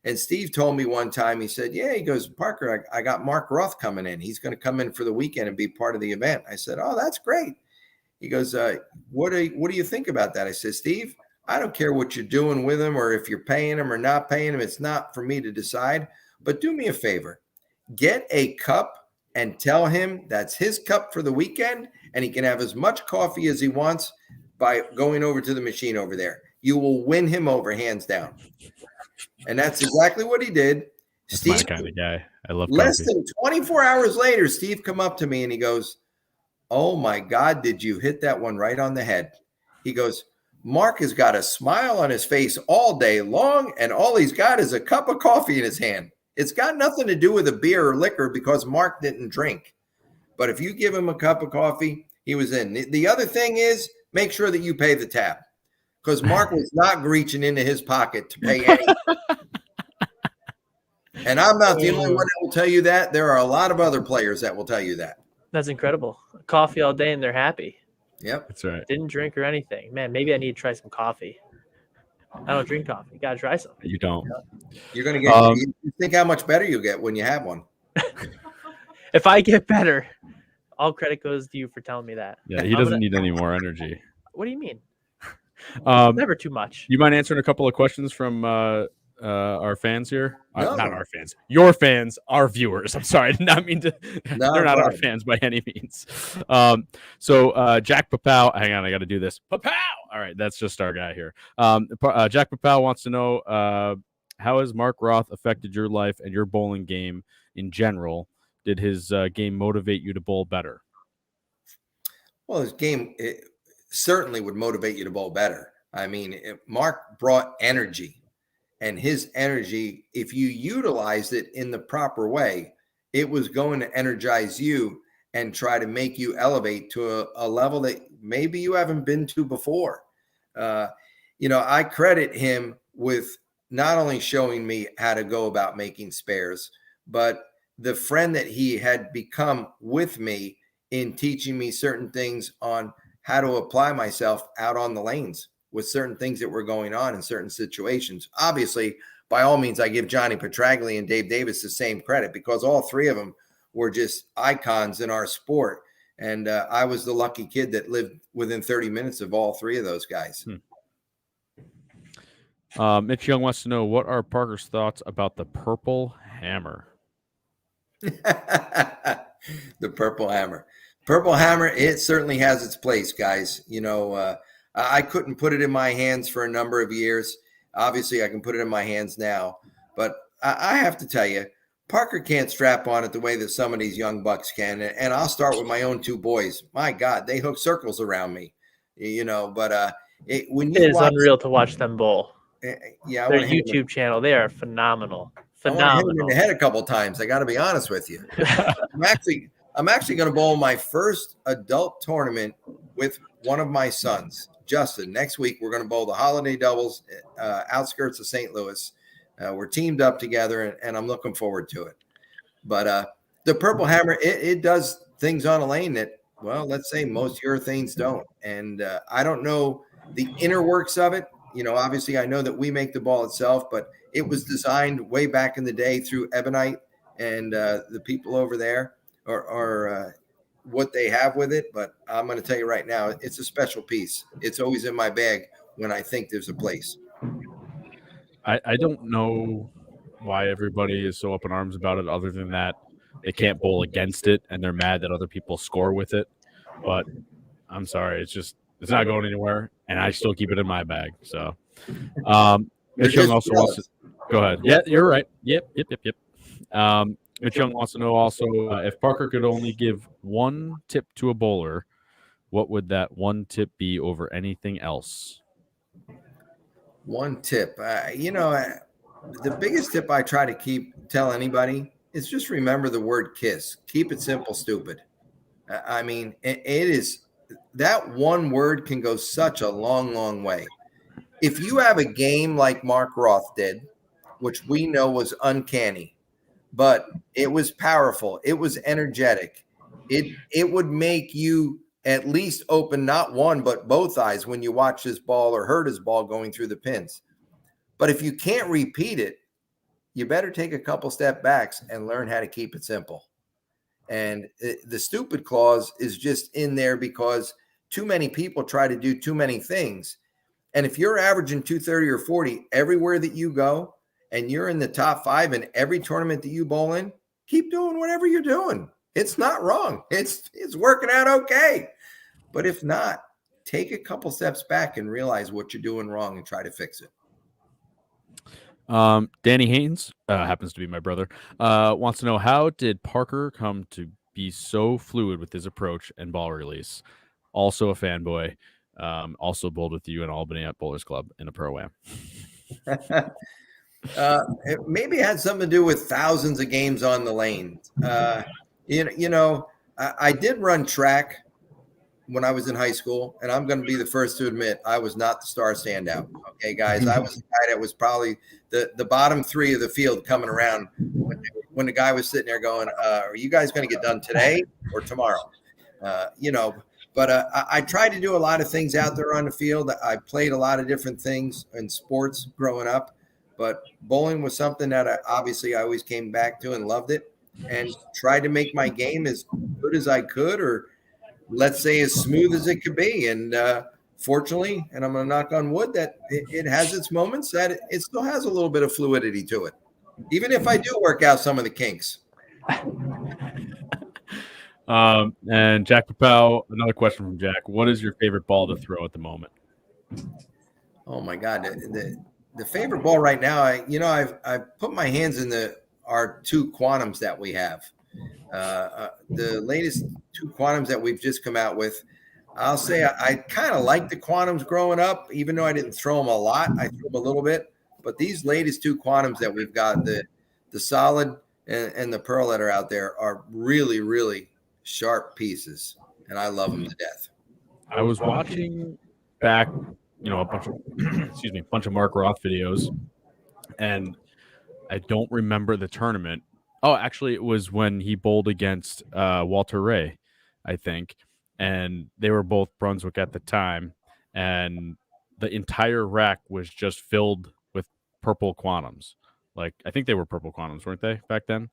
And Steve told me one time, he said, yeah, he goes, Parker, I got Mark Roth coming in. He's going to come in for the weekend and be part of the event. I said, oh, that's great. He goes, what do you think about that? I said, Steve, I don't care what you're doing with him or if you're paying him or not paying him. It's not for me to decide. But do me a favor. Get a cup and tell him that's his cup for the weekend, and he can have as much coffee as he wants by going over to the machine over there. You will win him over, hands down. And that's exactly what he did. That's Steve, my kind of guy. I love less coffee. than 24 hours later, Steve come up to me and he goes, oh my God, did you hit that one right on the head? He goes, Mark has got a smile on his face all day long, and all he's got is a cup of coffee in his hand. It's got nothing to do with a beer or liquor because Mark didn't drink. But if you give him a cup of coffee, he was in. The other thing is, make sure that you pay the tab, because Mark was not reaching into his pocket to pay anything. And I'm not the only one that will tell you that. There are a lot of other players that will tell you that. That's incredible. Coffee all day and they're happy. Yep. That's right. Didn't drink or anything. Man, maybe I need to try some coffee. I don't drink coffee. Got to try some. You don't. You're going to get, you think how much better you get when you have one. If I get better, all credit goes to you for telling me that. Yeah, he doesn't need any more energy. What do you mean? Never too much. You mind answering a couple of questions from our fans here? No. Not our fans. Your fans, our viewers. I'm sorry. I did not mean to. No, they're not our right. fans by any means. So Jack Papow. Hang on. I got to do this. Papow. All right. That's just our guy here. Jack Papow wants to know how has Mark Roth affected your life and your bowling game in general? Did his game motivate you to bowl better? Well, his game certainly would motivate you to bowl better. I mean, Mark brought energy, and his energy, if you utilized it in the proper way, it was going to energize you and try to make you elevate to a level that maybe you haven't been to before. I credit him with not only showing me how to go about making spares, but the friend that he had become with me in teaching me certain things on how to apply myself out on the lanes with certain things that were going on in certain situations. Obviously, by all means, I give Johnny Petraglia and Dave Davis the same credit, because all three of them were just icons in our sport. And I was the lucky kid that lived within 30 minutes of all three of those guys. Mitch Young wants to know, what are Parker's thoughts about the Purple Hammer? The Purple Hammer. Purple Hammer, it certainly has its place, guys. I couldn't put it in my hands for a number of years. Obviously, I can put it in my hands now. But I have to tell you, Parker can't strap on it the way that some of these young bucks can. And I'll start with my own two boys. My God, they hook circles around me, But when you it is unreal to watch them bowl. Yeah, their YouTube channel, they are phenomenal. I want to hit him in the head a couple of times. I got to be honest with you. I'm actually going to bowl my first adult tournament with one of my sons, Justin. Next week, we're going to bowl the holiday doubles, outskirts of St. Louis. We're teamed up together, and I'm looking forward to it. But the Purple Hammer, it does things on a lane that, well, let's say most urethanes don't. And I don't know the inner works of it. Obviously, I know that we make the ball itself, but it was designed way back in the day through Ebonite, and the people over there are what they have with it. But I'm going to tell you right now, it's a special piece. It's always in my bag when I think there's a place. I don't know why everybody is so up in arms about it, other than that they can't bowl against it and they're mad that other people score with it. But I'm sorry, it's not going anywhere, and I still keep it in my bag. So, Mitch Young also wants to go ahead. Yeah, you're right. Yep. Mitch Young wants to know also if Parker could only give one tip to a bowler, what would that one tip be over anything else? One tip, the biggest tip I try to tell anybody is just remember the word KISS. Keep it simple, stupid. I mean, it is that one word can go such a long, long way. If you have a game like Mark Roth did, which we know was uncanny, but it was powerful, it was energetic, it would make you at least open not one but both eyes when you watch his ball or heard his ball going through the pins. But if you can't repeat it, you better take a couple step backs and learn how to keep it simple. And the stupid clause is just in there because too many people try to do too many things. And if you're averaging 230 or 40 everywhere that you go, and you're in the top 5 in every tournament that you bowl in, keep doing whatever you're doing. It's not wrong. It's working out okay. But if not, take a couple steps back and realize what you're doing wrong and try to fix it. Danny Haines happens to be my brother. Wants to know, how did Parker come to be so fluid with his approach and ball release? Also a fanboy. Also bowled with you in Albany at Bowlers Club in a pro-am. It maybe had something to do with thousands of games on the lane. I did run track when I was in high school, and I'm going to be the first to admit I was not the star standout. Okay, guys, I was the guy that was probably the bottom 3 of the field coming around when the guy was sitting there going, are you guys going to get done today or tomorrow? But I tried to do a lot of things out there on the field. I played a lot of different things in sports growing up, but bowling was something that I always came back to and loved it, and tried to make my game as good as I could, or let's say as smooth as it could be. And fortunately, and I'm going to knock on wood, that it has its moments that it still has a little bit of fluidity to it, even if I do work out some of the kinks. And Jack Papel, another question from Jack. What is your favorite ball to throw at the moment? Oh my God. The favorite ball right now, I've put my hands in our 2 quantums that we have. The latest 2 quantums that we've just come out with, I'll say I kind of liked the quantums growing up, even though I didn't throw them a lot. I threw them a little bit, but these latest 2 quantums that we've got, the solid and the pearl that are out there, are really, really sharp pieces, and I love them to death. I was watching back, a bunch of Mark Roth videos, and I don't remember the tournament. Oh, actually, it was when he bowled against Walter Ray, I think, and they were both Brunswick at the time, and the entire rack was just filled with purple quantums. Like, I think they were purple quantums, weren't they, back then?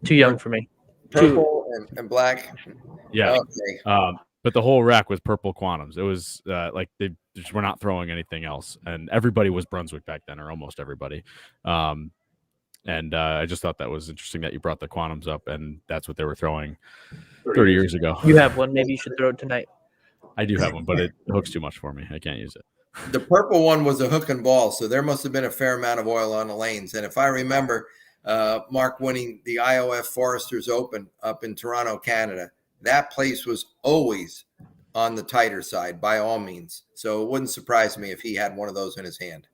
Too young for me. Purple and black. Yeah. Okay. But the whole rack was purple quantums. It was like they just were not throwing anything else, and everybody was Brunswick back then, or almost everybody. And I just thought that was interesting that you brought the quantums up, and that's what they were throwing 30 years ago. You have one. Maybe you should throw it tonight. I do have one, but it hooks too much for me. I can't use it. The purple one was a hook and ball, so there must have been a fair amount of oil on the lanes. And if I remember, Mark winning the IOF Foresters Open up in Toronto, Canada, that place was always on the tighter side, by all means. So it wouldn't surprise me if he had one of those in his hand.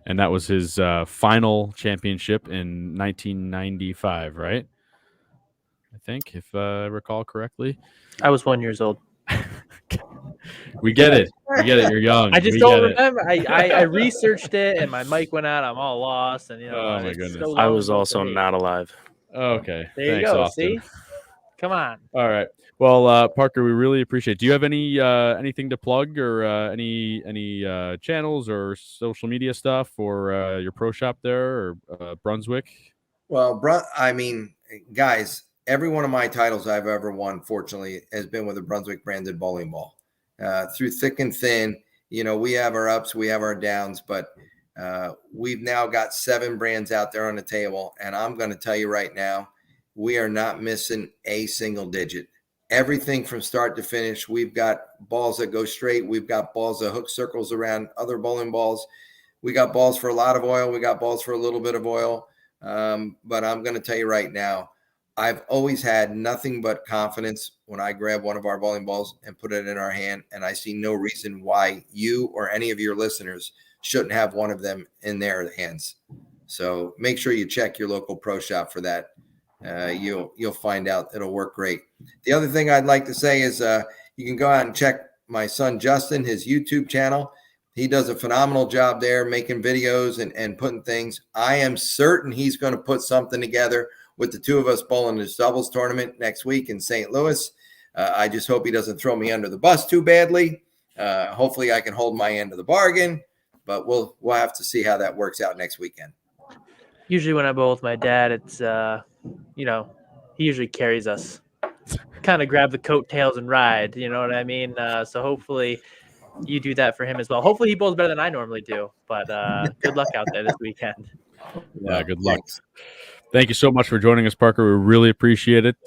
And that was his final championship in 1995, right? I think, if I recall correctly. I was 1 year old. We get it. You're young. I just don't remember. I researched it, and my mic went out. I'm all lost, and oh my goodness. So I was also not alive. Okay. There you go. Austin. See? Come on. All right. Well, Parker, we really appreciate it. Do you have any anything to plug, or any channels or social media stuff, or your pro shop there, or Brunswick? Well, I mean, guys, every one of my titles I've ever won, fortunately, has been with a Brunswick branded bowling ball. Through thick and thin, we have our ups, we have our downs, but we've now got 7 brands out there on the table. And I'm going to tell you right now, we are not missing a single digit. Everything from start to finish. We've got balls that go straight. We've got balls that hook circles around other bowling balls. We got balls for a lot of oil. We got balls for a little bit of oil. But I'm going to tell you right now, I've always had nothing but confidence when I grab one of our bowling balls and put it in our hand. And I see no reason why you or any of your listeners shouldn't have one of them in their hands. So make sure you check your local pro shop for that. You'll find out it'll work great. The other thing I'd like to say is you can go out and check my son Justin, his YouTube channel. He does a phenomenal job there making videos and putting things. I am certain he's going to put something together with the two of us bowling this doubles tournament next week in St. Louis. I just hope he doesn't throw me under the bus too badly. Hopefully I can hold my end of the bargain, but we'll have to see how that works out next weekend. Usually when I bowl with my dad, it's, he usually carries us. Kind of grab the coattails and ride, you know what I mean? So hopefully you do that for him as well. Hopefully he bowls better than I normally do, but good luck out there this weekend. Yeah, good luck. Thank you so much for joining us, Parker. We really appreciate it.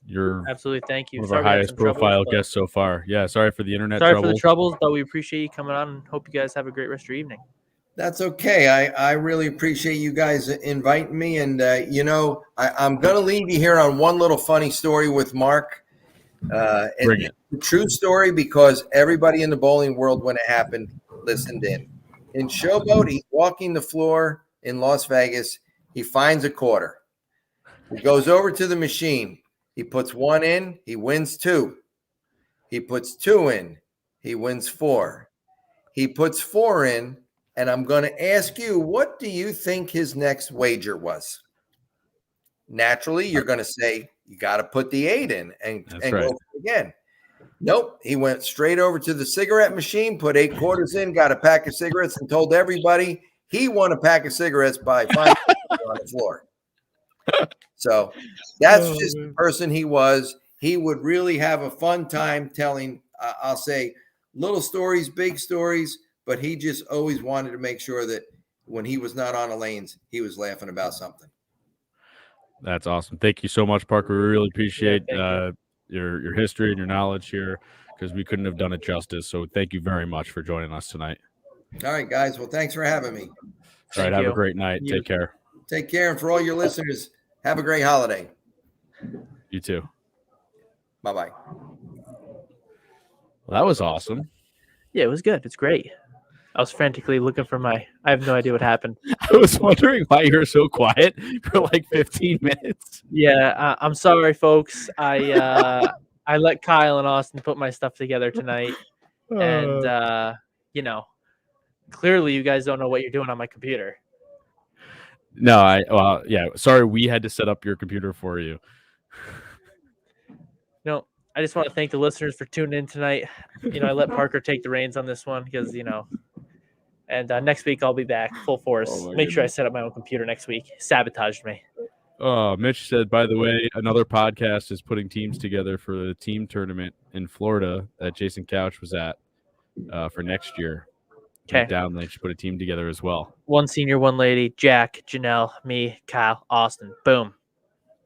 You're absolutely, thank you. One of our highest profile guests so far. Yeah, sorry for the internet troubles. Sorry for the troubles, but we appreciate you coming on and hope you guys have a great rest of your evening. That's okay. I really appreciate you guys inviting me. And, I'm going to leave you here on one little funny story with Mark. Bring it. It's a true story because everybody in the bowling world, when it happened, listened in. In Showboat, he's walking the floor in Las Vegas. He finds a quarter. He goes over to the machine. He puts 1 in. He wins 2. He puts 2 in. He wins 4. He puts 4 in. And I'm going to ask you, what do you think his next wager was? Naturally, you're going to say, you got to put the 8 in and right. Go again. Nope. He went straight over to the cigarette machine, put 8 quarters in, got a pack of cigarettes, and told everybody he won a pack of cigarettes by 5 on the floor. So that's just the person he was. He would really have a fun time telling, I'll say, little stories, big stories, but he just always wanted to make sure that when he was not on the lanes, he was laughing about something. That's awesome. Thank you so much, Parker. We really appreciate your history and your knowledge here because we couldn't have done it justice. So thank you very much for joining us tonight. All right, guys. Well, thanks for having me. All right. Have a great night. Take care. Take care. And for all your listeners, have a great holiday. You too. Bye-bye. Well, that was awesome. Yeah, it was good. It's great. I was frantically looking for I have no idea what happened. I was wondering why you were so quiet for like 15 minutes. Yeah, I'm sorry, folks. I let Kyle and Austin put my stuff together tonight. And, clearly you guys don't know what you're doing on my computer. No, sorry, we had to set up your computer for you. No, I just want to thank the listeners for tuning in tonight. I let Parker take the reins on this one because, and next week I'll be back full force. Make sure I set up my own computer next week. Sabotaged me. Oh, Mitch said, by the way, another podcast is putting teams together for the team tournament in Florida that Jason Couch was at for next year. Okay. Downlink should put a team together as well. 1 senior, 1 lady, Jack, Janelle, me, Kyle, Austin. Boom.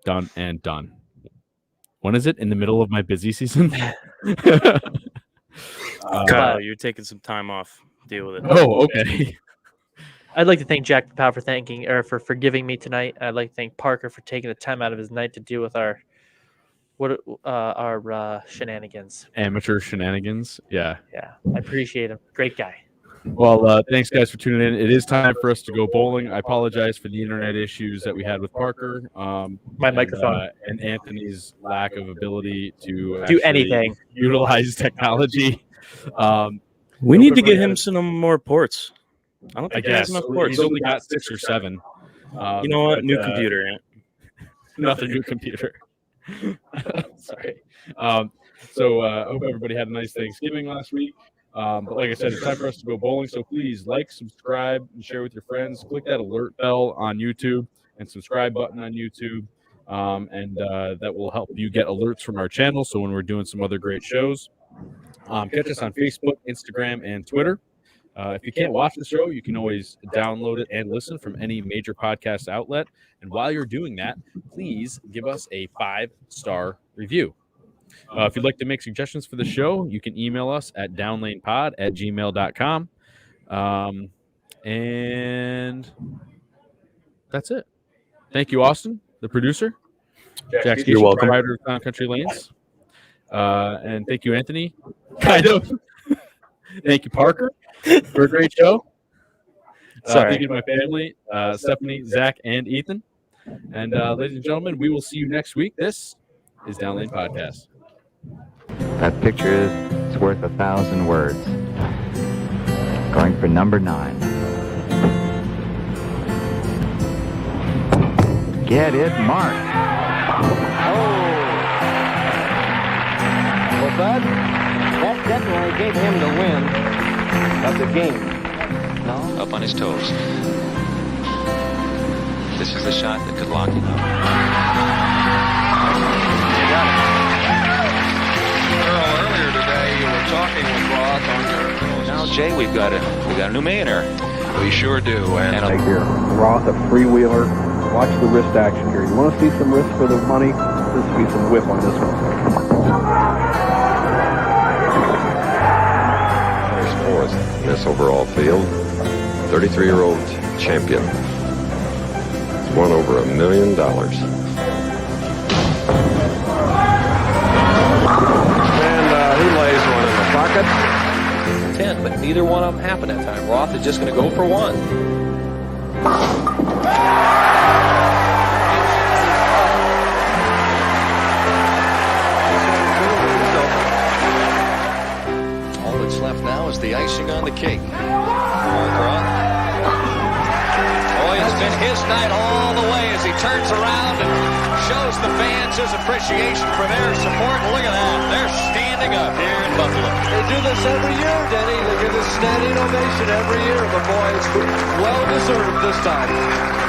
Done and done. When is it? In the middle of my busy season? Kyle, you're taking some time off. Deal with it. Oh, okay. I'd like to thank Jack Powell for forgiving me tonight. I'd like to thank Parker for taking the time out of his night to deal with our shenanigans. Amateur shenanigans. Yeah. Yeah. I appreciate him. Great guy. Well, thanks guys for tuning in. It is time for us to go bowling. I apologize for the internet issues that we had with Parker. My microphone. And Anthony's lack of ability to do anything. Utilize technology. We need to get him some more ports. I don't think he has enough ports. He's only got 6 or 7. You know what? New computer. Another new computer. Sorry. I hope everybody had a nice Thanksgiving last week. But like I said, it's time for us to go bowling. So please like, subscribe, and share with your friends. Click that alert bell on YouTube. and subscribe button on YouTube. And that will help you get alerts from our channel. So when we're doing some other great shows, catch us on Facebook, Instagram, and Twitter. If you can't watch the show, you can always download it and listen from any major podcast outlet. And while you're doing that, please give us a 5-star review. If you'd like to make suggestions for the show, you can email us at downlanepod@gmail.com. And that's it. Thank you, Austin, the producer. Jack You're welcome. Proprietor of Town Country Lanes. And thank you, Anthony. Kind of. Thank you, Parker, for a great show. Thank you to my family, Stephanie, Zach, and Ethan. And ladies and gentlemen, we will see you next week. This is Downlane Podcast. That picture is worth 1,000 words. Going for number 9. Get it, Mark. Well, Bud, that definitely gave him the win of the game. No? Up on his toes. This is the shot that could lock him up. You got it. Earl, earlier today you were talking with Roth on your... Now, Jay, we got a new millionaire. We sure do. And Right here, Roth, a freewheeler. Watch the wrist action here. You want to see some risk for the money? There's to be some whip on this one. There's fourth in this overall field. 33-year-old champion. He's won over $1 million. And he lays one in the pocket. 10, but neither one of them happened that time. Roth is just going to go for one. All that's left now is the icing on the cake. Mark Roth. Oh, it's been his night all the way as he turns around and shows the fans his appreciation for their support. Look at that. They're standing up here in Buffalo. They do this every year, Denny. They give a standing ovation every year. The boys well deserved this time.